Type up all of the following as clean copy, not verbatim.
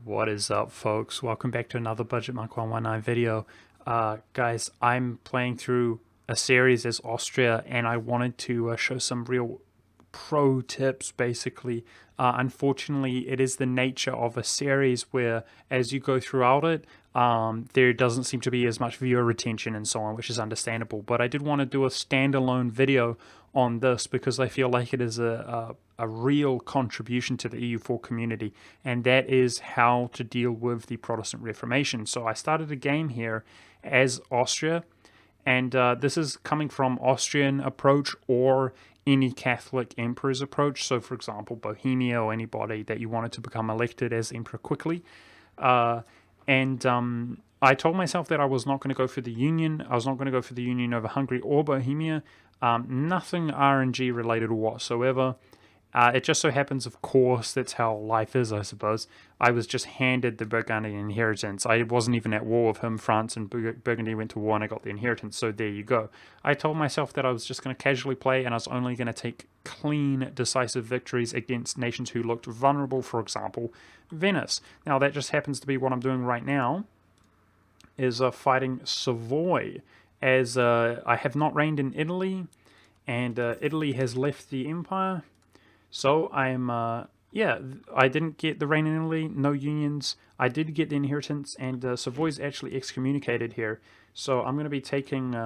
What is up, folks? Welcome back to another Budget Monk 119 video. Guys, I'm playing through a series as Austria, and I wanted to show some real pro tips, basically. Unfortunately, it is the nature of a series where, as you go throughout it, there doesn't seem to be as much viewer retention and so on, which is understandable. But I did want to do a standalone video on this because I feel like it is a real contribution to the EU4 community, and that is how to deal with the Protestant Reformation. So I started a game here as Austria, and this is coming from Austrian approach or any Catholic emperor's approach. So, for example, Bohemia or anybody that you wanted to become elected as emperor quickly. And I told myself that I was not going to go for the Union. I was not going to go for the Union over Hungary or Bohemia. Nothing RNG related whatsoever. It just so happens, of course, that's how life is, I suppose. I was just handed the Burgundian inheritance. I wasn't even at war with him. France and Burgundy went to war and I got the inheritance, so there you go. I told myself that I was just going to casually play and I was only going to take clean, decisive victories against nations who looked vulnerable, for example, Venice. Now, that just happens to be what I'm doing right now, is fighting Savoy, as I have not reigned in Italy, and Italy has left the empire. So I'm, I didn't get the reign in Italy, no unions. I did get the inheritance, and Savoy's actually excommunicated here. So I'm going to be taking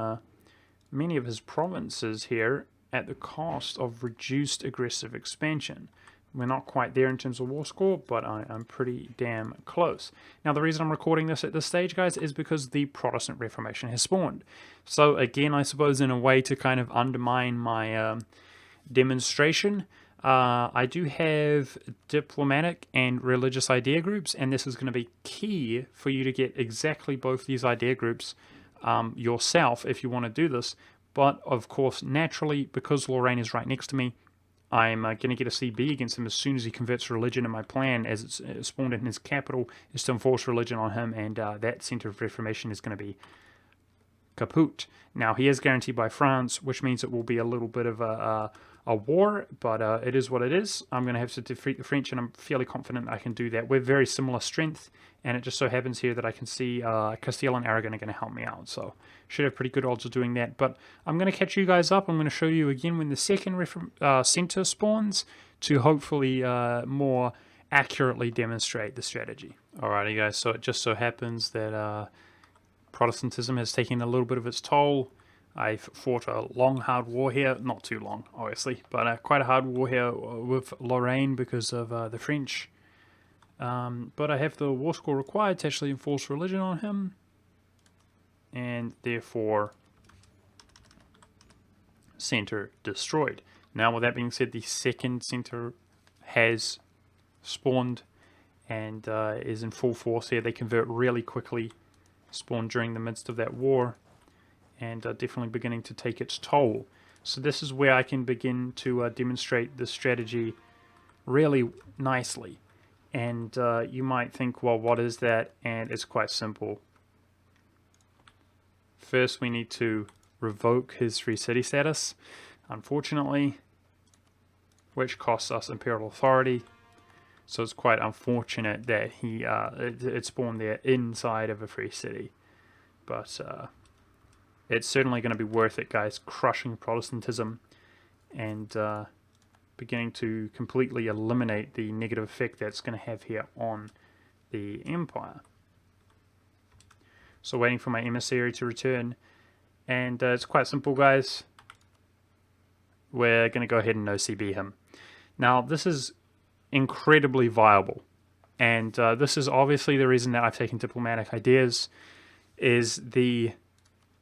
many of his provinces here at the cost of reduced aggressive expansion. We're not quite there in terms of war score, but I'm pretty damn close. Now, the reason I'm recording this at this stage, guys, is because the Protestant Reformation has spawned. So again, I suppose in a way to kind of undermine my demonstration, I do have diplomatic and religious idea groups, and this is going to be key for you to get exactly both these idea groups yourself if you want to do this. But of course, naturally, because Lorraine is right next to me, I'm going to get a CB against him as soon as he converts religion, and my plan, as it's spawned in his capital, is to enforce religion on him, and that center of reformation is going to be kaput. Now, he is guaranteed by France, which means it will be a little bit of a war, but it is what it is. I'm going to have to defeat the French, and I'm fairly confident I can do that. We're very similar strength, and it just so happens here that I can see Castile and Aragon are going to help me out, so should have pretty good odds of doing that. But I'm going to catch you guys up. I'm going to show you again when the second center spawns to hopefully more accurately demonstrate the strategy. Alrighty, guys, so it just so happens that Protestantism has taken a little bit of its toll. I've fought a long, hard war here. Not too long, obviously, but quite a hard war here with Lorraine because of the French. But I have the war score required to actually enforce religion on him. And therefore, center destroyed. Now, with that being said, the second center has spawned and is in full force here. They convert really quickly, spawned during the midst of that war, and definitely beginning to take its toll. So this is where I can begin to demonstrate the strategy really nicely. And you might think, well, what is that? And it's quite simple. First, we need to revoke his free city status, unfortunately, which costs us imperial authority. So it's quite unfortunate that it spawned there inside of a free city. But it's certainly going to be worth it, guys, crushing Protestantism and beginning to completely eliminate the negative effect that's going to have here on the empire. So waiting for my emissary to return, and it's quite simple, guys. We're going to go ahead and no-CB him. Now, this is incredibly viable, and this is obviously the reason that I've taken diplomatic ideas, is the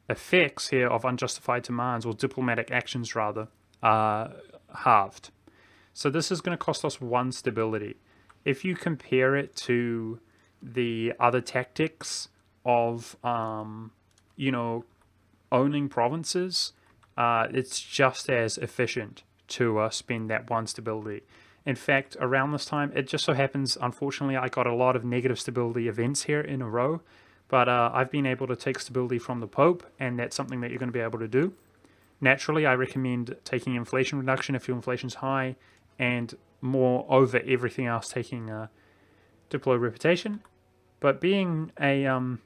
effects here of unjustified demands, or diplomatic actions rather, are halved. So this is going to cost us 1 stability. If you compare it to the other tactics of, owning provinces, it's just as efficient to spend that 1 stability. In fact, around this time, it just so happens, unfortunately, I got a lot of negative stability events here in a row, but I've been able to take stability from the Pope, and that's something that you're going to be able to do. Naturally, I recommend taking inflation reduction if your inflation's high, and more over everything else, taking deploy reputation. But being a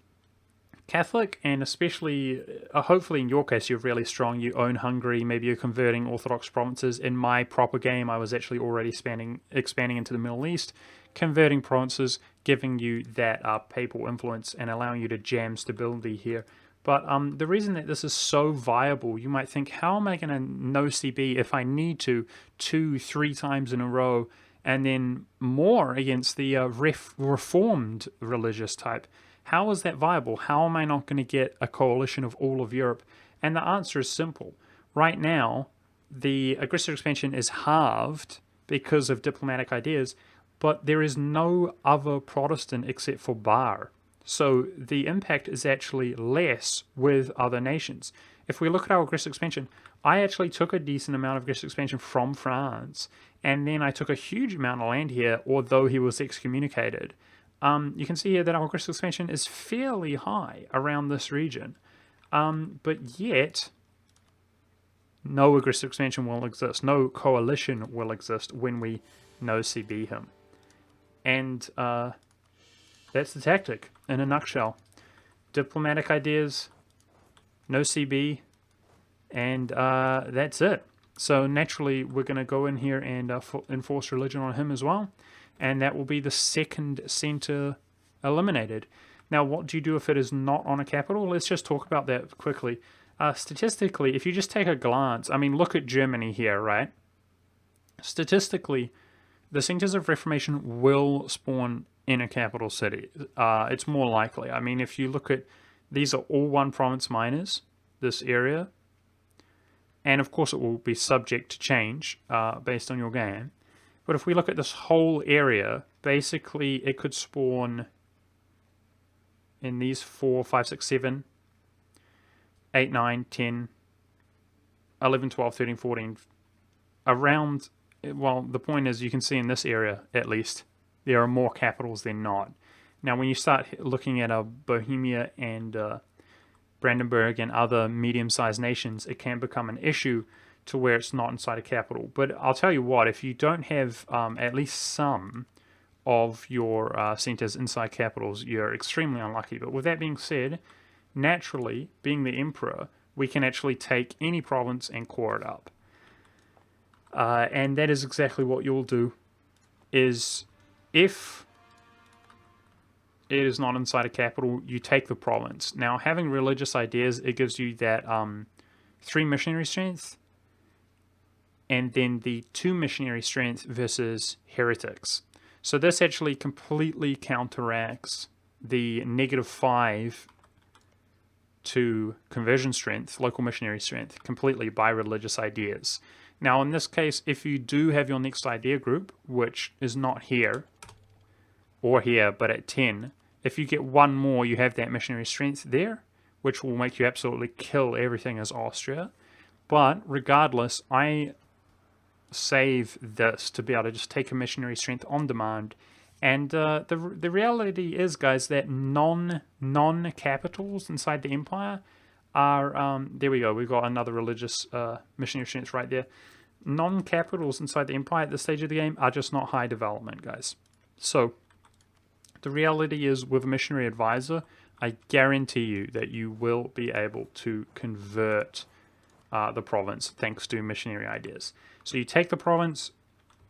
Catholic, and especially, hopefully in your case, you're really strong, you own Hungary, maybe you're converting Orthodox provinces. In my proper game, I was actually already expanding into the Middle East, converting provinces, giving you that papal influence and allowing you to jam stability here. But the reason that this is so viable, you might think, how am I going to no CB if I need to 2-3 times in a row, and then more against the reformed religious type? How is that viable? How am I not going to get a coalition of all of Europe? And the answer is simple. Right now, the aggressive expansion is halved because of diplomatic ideas, but there is no other Protestant except for Bar. So the impact is actually less with other nations. If we look at our aggressive expansion, I actually took a decent amount of aggressive expansion from France, and then I took a huge amount of land here, although he was excommunicated. You can see here that our aggressive expansion is fairly high around this region, but yet no aggressive expansion will exist, no coalition will exist when we no CB him. And that's the tactic in a nutshell. Diplomatic ideas, no CB, and that's it. So naturally we're going to go in here and enforce religion on him as well. And that will be the second center eliminated. Now, what do you do if it is not on a capital? Let's just talk about that quickly. Statistically, if you just take a glance, I mean, look at Germany here, right? Statistically, the centers of reformation will spawn in a capital city. It's more likely. I mean, if you look at, these are all one province minors, this area. And of course, it will be subject to change based on your game. But if we look at this whole area, basically it could spawn in these 4, 5, 6, 7, 8, 9, 10, 11, 12, 13, 14, around, well, the point is you can see in this area, at least, there are more capitals than not. Now, when you start looking at Bohemia and Brandenburg and other medium-sized nations, it can become an issue to where it's not inside a capital. But I'll tell you what, if you don't have at least some of your centers inside capitals, you're extremely unlucky. But with that being said, naturally, being the emperor, we can actually take any province and core it up. And that is exactly what you'll do, is if it is not inside a capital, you take the province. Now, having religious ideas, it gives you that 3 missionary strength, and then the 2 missionary strength versus heretics. So this actually completely counteracts the -5 to conversion strength, local missionary strength, completely by religious ideas. Now in this case, if you do have your next idea group, which is not here, or here, but at 10, if you get 1 more, you have that missionary strength there, which will make you absolutely kill everything as Austria. But regardless, I save this to be able to just take a missionary strength on demand. And the reality is, guys, that non-capitals inside the empire are, there we go, we've got another religious missionary strength right there. Non-capitals inside the empire at this stage of the game are just not high development, guys. So the reality is, with a missionary advisor, I guarantee you that you will be able to convert the province thanks to missionary ideas. So you take the province,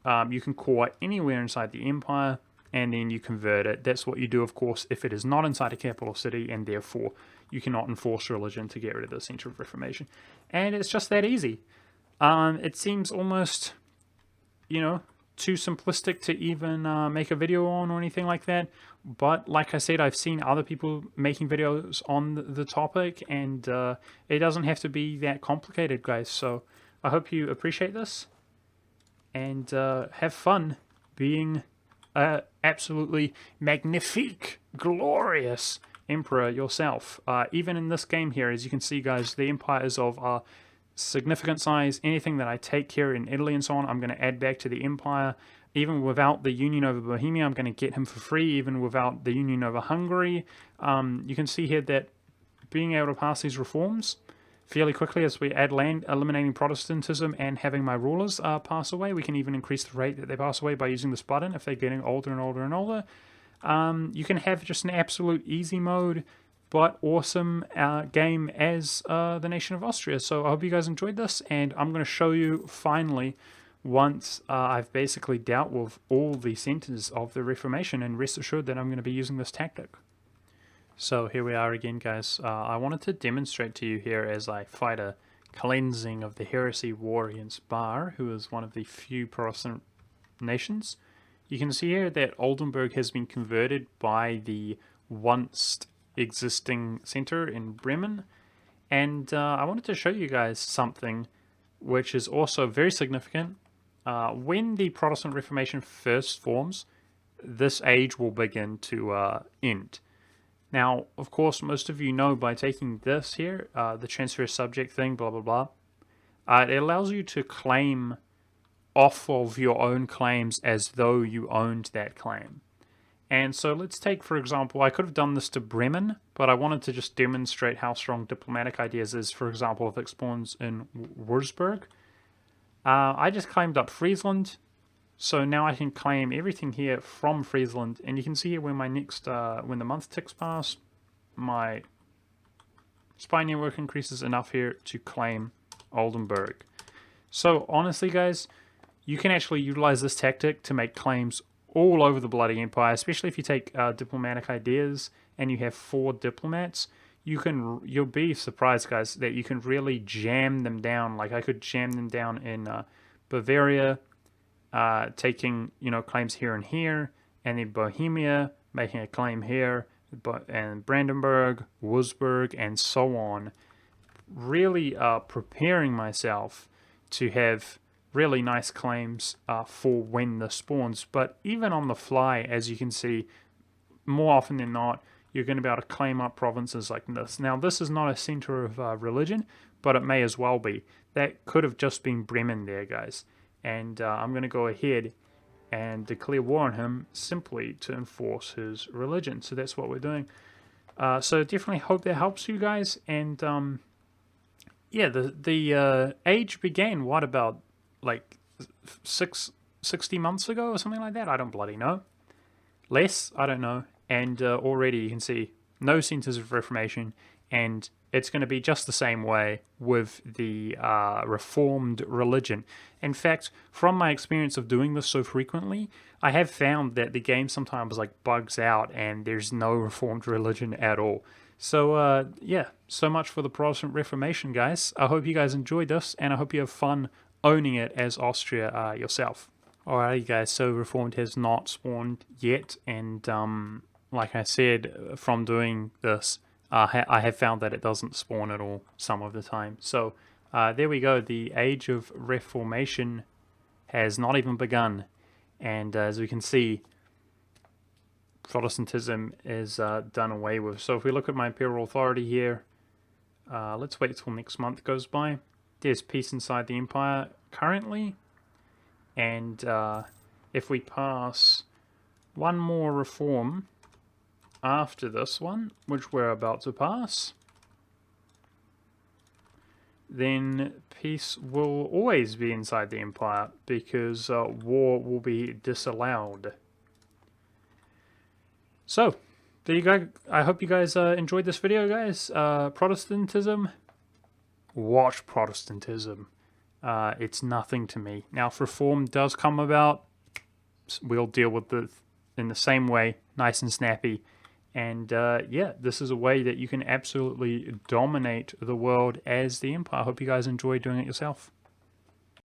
you can core anywhere inside the empire, and then you convert it. That's what you do, of course, if it is not inside a capital city, and therefore you cannot enforce religion to get rid of the center of reformation. And it's just that easy. It seems almost, too simplistic to even make a video on or anything like that. But like I said, I've seen other people making videos on the topic, and it doesn't have to be that complicated, guys. So I hope you appreciate this, and have fun being absolutely magnifique, glorious emperor yourself. Even in this game here, as you can see, guys, the empire is of significant size. Anything that I take here in Italy and so on, I'm going to add back to the empire. Even without the union over Bohemia, I'm going to get him for free. Even without the union over Hungary, you can see here that being able to pass these reforms fairly quickly as we add land, eliminating Protestantism and having my rulers pass away. We can even increase the rate that they pass away by using this button if they're getting older and older and older. You can have just an absolute easy mode, but awesome game as the nation of Austria. So I hope you guys enjoyed this, and I'm going to show you finally once I've basically dealt with all the centers of the Reformation, and rest assured that I'm going to be using this tactic. So here we are again, guys. I wanted to demonstrate to you here as I fight a cleansing of the heresy war against Bar, who is one of the few Protestant nations. You can see here that Oldenburg has been converted by the once existing center in Bremen, and I wanted to show you guys something which is also very significant. When the Protestant Reformation first forms, this age will begin to end. Now, of course, most of you know by taking this here, the transfer subject thing, blah, blah, blah, it allows you to claim off of your own claims as though you owned that claim. And so let's take, for example, I could have done this to Bremen, but I wanted to just demonstrate how strong diplomatic ideas is, for example, if it spawns in Würzburg. I just claimed up Friesland, so now I can claim everything here from Friesland, and you can see here when my next, when the month ticks past, my spy network increases enough here to claim Oldenburg. So honestly, guys, you can actually utilize this tactic to make claims all over the bloody empire, especially if you take diplomatic ideas and you have 4 diplomats. You'll be surprised, guys, that you can really jam them down. Like I could jam them down in Bavaria, taking claims here and here, and then Bohemia making a claim here, and Brandenburg, Würzburg, and so on. Really preparing myself to have really nice claims for when this spawns. But even on the fly, as you can see, more often than not, you're going to be able to claim up provinces like this. Now, this is not a center of religion, but it may as well be. That could have just been Bremen there, guys. And I'm going to go ahead and declare war on him simply to enforce his religion. So that's what we're doing. So definitely hope that helps you guys. And yeah, the age began, what, about like 60 months ago or something like that? I don't bloody know. Less? I don't know. And already you can see no centers of Reformation, and it's going to be just the same way with the Reformed religion. In fact, from my experience of doing this so frequently, I have found that the game sometimes like bugs out and there's no Reformed religion at all. So yeah, so much for the Protestant Reformation, guys. I hope you guys enjoyed this, and I hope you have fun owning it as Austria yourself. Alrighty, guys, so Reformed has not spawned yet, and like I said, from doing this, I have found that it doesn't spawn at all some of the time. So there we go, the age of Reformation has not even begun, and as we can see, Protestantism is done away with. So if we look at my imperial authority here, let's wait till next month goes by. There's peace inside the empire currently, and if we pass one more reform after this one, which we're about to pass, then peace will always be inside the empire, because war will be disallowed. So there you go. I hope you guys enjoyed this video, guys. Protestantism, watch Protestantism. It's nothing to me. Now, if reform does come about, we'll deal with it in the same way, nice and snappy. And yeah, this is a way that you can absolutely dominate the world as the empire. I hope you guys enjoy doing it yourself.